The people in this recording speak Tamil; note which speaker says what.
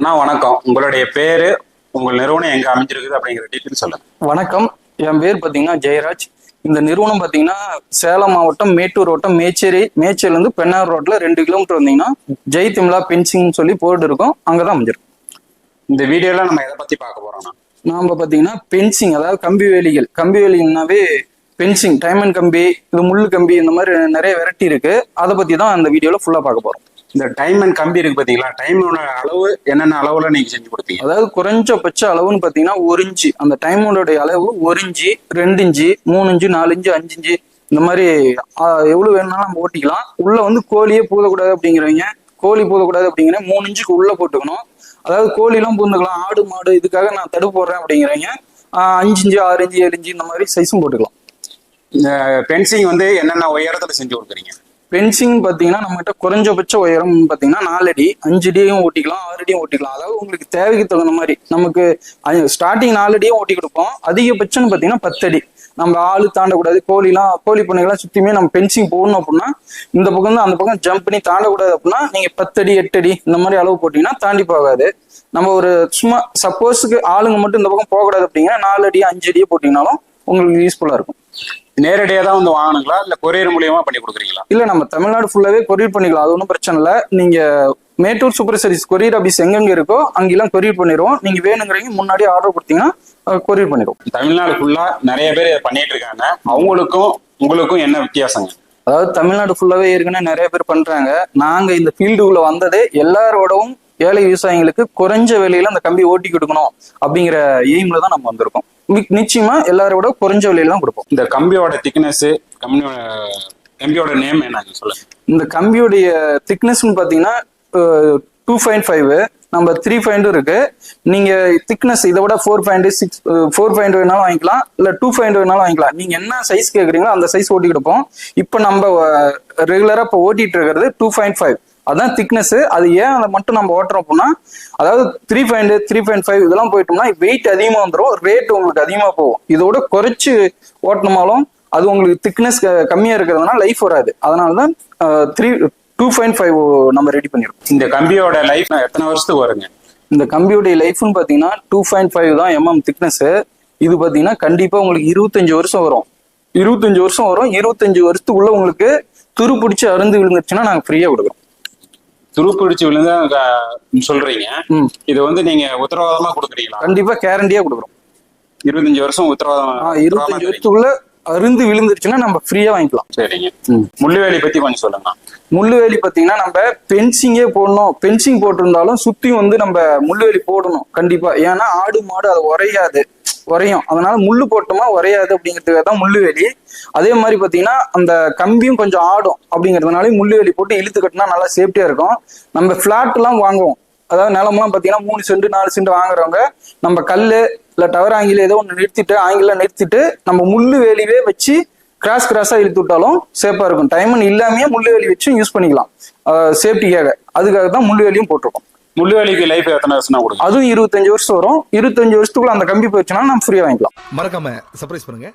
Speaker 1: அண்ணா வணக்கம். உங்களுடைய பேரு, உங்கள் நிறுவனம் எங்க அமைஞ்சிருக்குது அப்படிங்கிற டீட்டெயில் சொல்லுங்க.
Speaker 2: வணக்கம். என் பேர் பார்த்தீங்கன்னா ஜெயராஜ். இந்த நிறுவனம் பார்த்தீங்கன்னா சேலம் மாவட்டம் மேட்டூர் வட்டம் மேச்சேரியிலேருந்து பெண்ணார் ரோட்ல 2 கிலோமீட்டர் வந்தீங்கன்னா ஜெய் திம்லா பென்சிங் சொல்லி போர்டு இருக்கும், அங்கதான் அமைஞ்சிருக்கும்.
Speaker 1: இந்த வீடியோல நம்ம எதை பத்தி பார்க்க போறோம்னா,
Speaker 2: நாம பார்த்தீங்கன்னா பென்சிங், அதாவது கம்பி வேலிகள்னாவே பென்சிங், டைமண்ட் கம்பி, இது முள்ளு கம்பி, இந்த மாதிரி நிறைய வெரைட்டி இருக்கு. அதை பத்தி தான் அந்த வீடியோல ஃபுல்லா பார்க்க போறோம்.
Speaker 1: இந்த டைமண்ட் கம்பி இருக்கு பாத்தீங்களா, டைமோட அளவு என்னென்ன அளவுல நீங்க செஞ்சு கொடுத்தீங்க?
Speaker 2: அதாவது குறைஞ்சபட்ச அளவுன்னு பாத்தீங்கன்னா 1 இன்ச்சு, அந்த டைமோட அளவு 1 inch, 2 inch, 3 inch, 4 inch, 5 inch, இந்த மாதிரி எவ்வளவு வேணும்னாலும் நம்ம ஓட்டிக்கலாம். உள்ள வந்து கோழியே பூதக்கூடாது அப்படிங்கிறவங்க, கோழி பூதக்கூடாது அப்படிங்கிற 3 இன்ச்சுக்கு உள்ள போட்டுக்கணும். அதாவது கோழி எல்லாம் பூந்துக்கலாம், ஆடு மாடு இதுக்காக நான் தடுப்பு போடுறேன் அப்படிங்கிறவங்க 5 இன்ச்சு, 6 இன்ச்சு, 7 இன்ச்சு இந்த மாதிரி சைஸும் போட்டுக்கலாம்.
Speaker 1: இந்த பென்சிங் வந்து என்னென்ன உயரத்துல செஞ்சு கொடுக்குறீங்க?
Speaker 2: பென்சிங் பார்த்தீங்கன்னா நம்மகிட்ட குறைஞ்சபட்ச உயரம் பார்த்தீங்கன்னா 4 அடி, 5 அடியும் ஓட்டிக்கலாம், 6 அடியும் ஓட்டிக்கலாம். அதாவது உங்களுக்கு தேவைக்கு தகுந்த மாதிரி நமக்கு ஸ்டார்டிங் 4 அடியும் ஓட்டி கொடுப்போம். அதிகபட்சம்னு பார்த்தீங்கன்னா 10 அடி. நம்ம ஆளு தாண்டக்கூடாது, கோழி பண்ணைகள்லாம் சுத்தியுமே நம்ம பென்சிங் போடணும் அப்படின்னா இந்த பக்கம் இருந்து அந்த பக்கம் ஜம்ப் பண்ணி தாண்டக்கூடாது அப்படின்னா நீங்க 10 அடி 8 அடி இந்த மாதிரி அளவு போட்டீங்கன்னா தாண்டி போகாது. நம்ம ஒரு சும்மா சப்போஸுக்கு ஆளுங்க மட்டும் இந்த பக்கம் போகக்கூடாது அப்படிங்கிற 4 அடி 5 அடியே போட்டீங்கன்னாலும் உங்களுக்கு யூஸ்ஃபுல்லா இருக்கும்.
Speaker 1: நேரடியாக தான் வந்து வாங்கணுங்களா, இல்ல கொரியர் மூலியமா பண்ணி கொடுக்குறீங்களா?
Speaker 2: இல்ல, நம்ம தமிழ்நாடு ஃபுல்லாவே கொரியர் பண்ணிக்கலாம், அது ஒன்றும் பிரச்சனை இல்லை. நீங்க Mettur super service courier office எங்கெங்க இருக்கோ அங்கெல்லாம் கொரியர் பண்ணிடுவோம். நீங்க வேணுங்கிறீங்க முன்னாடியே ஆர்டர் கொடுத்தீங்கன்னா கொரியர் பண்ணிடுவோம்.
Speaker 1: தமிழ்நாடு ஃபுல்லா நிறைய பேர் பண்ணிட்டு இருக்காங்க, அவங்களுக்கும் உங்களுக்கும் என்ன வித்தியாசங்க?
Speaker 2: அதாவது தமிழ்நாடு ஃபுல்லாவே ஏற்கனவே நிறைய பேர் பண்றாங்க. நாங்க இந்த ஃபீல்டுக்குள்ள வந்ததே எல்லாரோடவும் ஏழை விவசாயிகளுக்கு குறைஞ்ச விலையில அந்த கம்பி ஓட்டி கொடுக்கணும் அப்படிங்கிற எய்ம்ல தான் நம்ம வந்திருக்கோம். நிச்சயமா எல்லாரோட குறைஞ்ச விலையில தான் கொடுப்போம்.
Speaker 1: இந்த கம்பியோட திக்னஸ், கம்பியோட நேம் என்ன சொல்லுங்க?
Speaker 2: இந்த கம்பியோடைய திக்னஸ்ன்னு பாத்தீங்கன்னா 2.5, நம்ம 3.2 இருக்கு. நீங்க திக்னஸ் இதை விட 4.6 4.5 வேணாலும் வாங்கிக்கலாம், இல்ல 2.5 வேணாலும் வாங்கிக்கலாம். நீங்க என்ன சைஸ் கேக்குறீங்களோ அந்த சைஸ் ஓட்டி கொடுப்போம். இப்ப நம்ம ரெகுலரா இப்ப ஓட்டிட்டு இருக்கிறது 2.5, அதான் திக்னஸ். அது ஏன் அதை மட்டும் நம்ம ஓட்டுறோம் அப்படின்னா, அதாவது 3.2 3.5 இதெல்லாம் போயிட்டோம்னா வெயிட் அதிகமா வந்துடும், ரேட் உங்களுக்கு அதிகமா போகும். இதோட குறைச்சு ஓட்டணுமாலும் அது உங்களுக்கு திக்னஸ் கம்மியா இருக்கிறதுனால லைஃப் வராது. அதனாலதான் 2.5 நம்ம ரெடி பண்ணிருக்கோம்.
Speaker 1: இந்த கம்பியோட லைஃப் எத்தனை வருஷத்துக்கு வருங்க?
Speaker 2: இந்த கம்பியோடைய லைஃப்னு பாத்தீங்கன்னா 2.5 தான் திக்னஸ். இது பாத்தீங்கன்னா கண்டிப்பா உங்களுக்கு 25 வருஷம் வரும். 25 வருஷம் வரும். 25 வருஷத்துக்குள்ள உங்களுக்கு துரு பிடிச்சி அருந்து விழுந்துருச்சுன்னா நாங்க ஃப்ரீயா கொடுக்குறோம்.
Speaker 1: துருப்பிடிச்சு விழுந்தா சொல்றீங்க, இது வந்து நீங்க உத்தரவாதமா கொடுக்குறீங்களா?
Speaker 2: கண்டிப்பா கேரண்டியா கொடுக்குறோம்.
Speaker 1: 25 வருஷம் உத்தரவாதம்.
Speaker 2: 25 வருஷத்துக்குள்ள அருந்து விழுந்துருச்சுன்னா நம்ம ஃப்ரீயா வாங்கிக்கலாம்.
Speaker 1: சரிங்க. முள்ளுவேலி பத்தி கொஞ்சம் சொல்லுங்க.
Speaker 2: முள்ளுவேலி பாத்தீங்கன்னா நம்ம பென்சிங்கே போடணும். பென்சிங் போட்டிருந்தாலும் சுத்தி வந்து நம்ம முள்ளுவேலி போடணும் கண்டிப்பா. ஏன்னா ஆடு மாடு அது உரையும், அதனால முள்ளு போட்டோமா உரையாது அப்படிங்கிறதுக்காக தான் முள்ளுவேலி. அதே மாதிரி பாத்தீங்கன்னா அந்த கம்பியும் கொஞ்சம் ஆடும் அப்படிங்கிறதுனால முள்ளுவேலி போட்டு இழுத்து கட்டினா நல்லா சேஃப்டியா இருக்கும். நம்ம பிளாட் எல்லாம் வாங்குவோம், அதாவது நிலமெல்லாம் பாத்தீங்கன்னா 3 சென்ட் 4 சென்ட் வாங்குறவங்க நம்ம கல்லு இல்ல டவர் ஆங்கில ஏதோ ஒன்று நிறுத்திட்டு நம்ம முள்ளு வேலியே வச்சு கிராஸா இழுத்து விட்டாலும் சேஃபா இருக்கும். டைமண்ட் இல்லாமயே முள்ளு வேலி வச்சு யூஸ் பண்ணிக்கலாம் சேஃப்டிக்காக. அதுக்காக தான் முள்ளு வேலியும் போட்டிருக்கோம்.
Speaker 1: முள்ளுவேலிக்கு லைஃப் எத்தனை வருஷம் கொடுக்கும்?
Speaker 2: அதுவும் 25 வருஷம் வரும். 25 வருஷத்துக்குள்ள அந்த கம்பி போயிடுச்சுன்னா நம்ம ஃப்ரீயா வாங்கிக்கலாம்.
Speaker 3: மறக்காம சர்ப்ரைஸ் பண்ணுங்க.